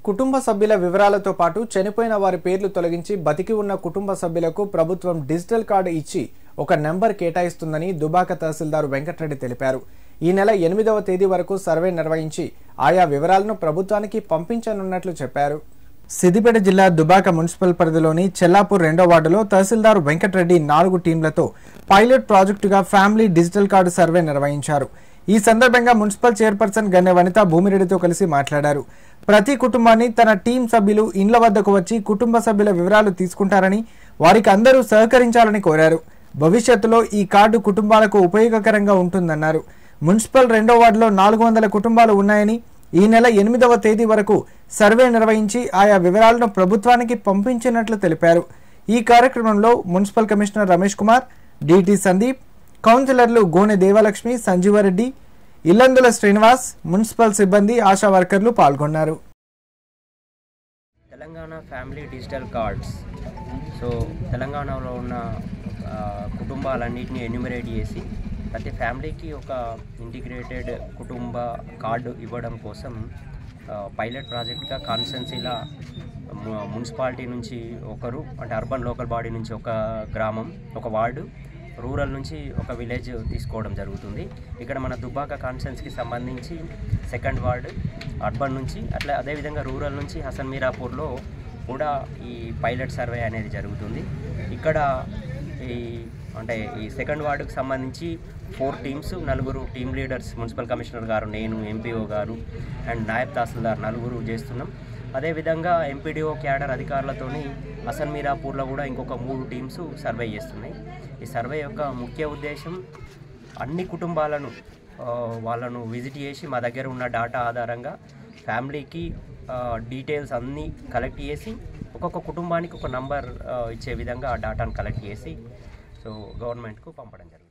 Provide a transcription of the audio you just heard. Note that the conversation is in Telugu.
కుటుంబ సభ్యుల వివరాలతో పాటు చనిపోయిన వారి పేర్లు తొలగించి బతికి ఉన్న కుటుంబ సభ్యులకు ప్రభుత్వం డిజిటల్ కార్డు ఇచ్చి ఒక నెంబర్ కేటాయిస్తుందని దుబాక తహసీల్దార్ వెంకటరెడ్డి తెలిపారు. ఈ నెల 8వ తేదీ వరకు సర్వే నిర్వహించి ఆయా వివరాలను ప్రభుత్వానికి పంపించనున్నట్లు చెప్పారు. సిద్దిపేట జిల్లా దుబాక మున్సిపల్ పరిధిలోని చెల్లాపూర్ 2వ వార్డులో తహసీల్దార్ వెంకటరెడ్డి 4 టీంలతో పైలట్ ప్రాజెక్టుగా ఫ్యామిలీ డిజిటల్ కార్డు సర్వే నిర్వహించారు. ఈ సందర్భంగా మున్సిపల్ చైర్పర్సన్ గన్నె వనిత భూమిరెడ్డితో కలిసి మాట్లాడారు. ప్రతి కుటుంబాన్ని తన టీం సభ్యులు ఇండ్ల వద్దకు వచ్చి కుటుంబ సభ్యుల వివరాలు తీసుకుంటారని, వారికి అందరూ సహకరించాలని కోరారు. భవిష్యత్తులో ఈ కార్డు కుటుంబాలకు ఉపయోగకరంగా ఉంటుందన్నారు. మున్సిపల్ 2వ వార్డులో 400 కుటుంబాలు ఉన్నాయని, ఈ నెల 8వ తేదీ వరకు సర్వే నిర్వహించి ఆయా వివరాలను ప్రభుత్వానికి పంపించినట్లు తెలిపారు. ఈ కార్యక్రమంలో municipal commissioner Ramesh Kumar, DT Sandeep, కౌన్సిలర్లు గోనె దేవలక్ష్మి, సంజీవరెడ్డి, ఇల్లందుల శ్రీనివాస్, మున్సిపల్ సిబ్బంది, ఆశా వర్కర్లు పాల్గొన్నారు. తెలంగాణ ఫ్యామిలీ డిజిటల్ కార్డ్స్ తెలంగాణలో ఉన్న కుటుంబాలన్నింటినీ ఎన్యూమరేట్ చేసి ప్రతి ఫ్యామిలీకి ఒక ఇంటిగ్రేటెడ్ కుటుంబ కార్డు ఇవ్వడం కోసం పైలట్ ప్రాజెక్ట్గా కాన్స్టెన్సీలా మున్సిపాలిటీ నుంచి ఒకరు, అంటే అర్బన్ లోకల్ బాడీ నుంచి ఒక గ్రామం, ఒక వార్డు, రూరల్ నుంచి ఒక విలేజ్ తీసుకోవడం జరుగుతుంది. ఇక్కడ మన దుబ్బాక కాన్స్టెన్సీకి సంబంధించి 2nd వార్డు అర్బన్ నుంచి, అదేవిధంగా రూరల్ నుంచి హసన్ మీరాపూర్లో కూడా ఈ పైలట్ సర్వే అనేది జరుగుతుంది. ఇక్కడ ఈ 2nd వార్డుకు సంబంధించి 4 teams, 4 team leaders, municipal commissioner గారు, నేను, ఎంపీఓ గారు అండ్ నాయబ్ తహసీల్దార్ 4 చేస్తున్నాం. అదేవిధంగా ఎంపీడీఓ క్యాడర్ అధికారులతోని హసన్ మీరాపూర్లో కూడా ఇంకొక 3 టీమ్స్ సర్వే చేస్తున్నాయి. ఈ సర్వే యొక్క ముఖ్య ఉద్దేశం అన్ని కుటుంబాలను వాళ్ళను విజిట్ చేసి మా దగ్గర ఉన్న డేటా ఆధారంగా ఫ్యామిలీకి డీటెయిల్స్ అన్నీ కలెక్ట్ చేసి ఒక్కొక్క కుటుంబానికి ఒక నంబర్ ఇచ్చే విధంగా ఆ డేటాను కలెక్ట్ చేసి గవర్నమెంట్కు పంపడం జరుగుతుంది.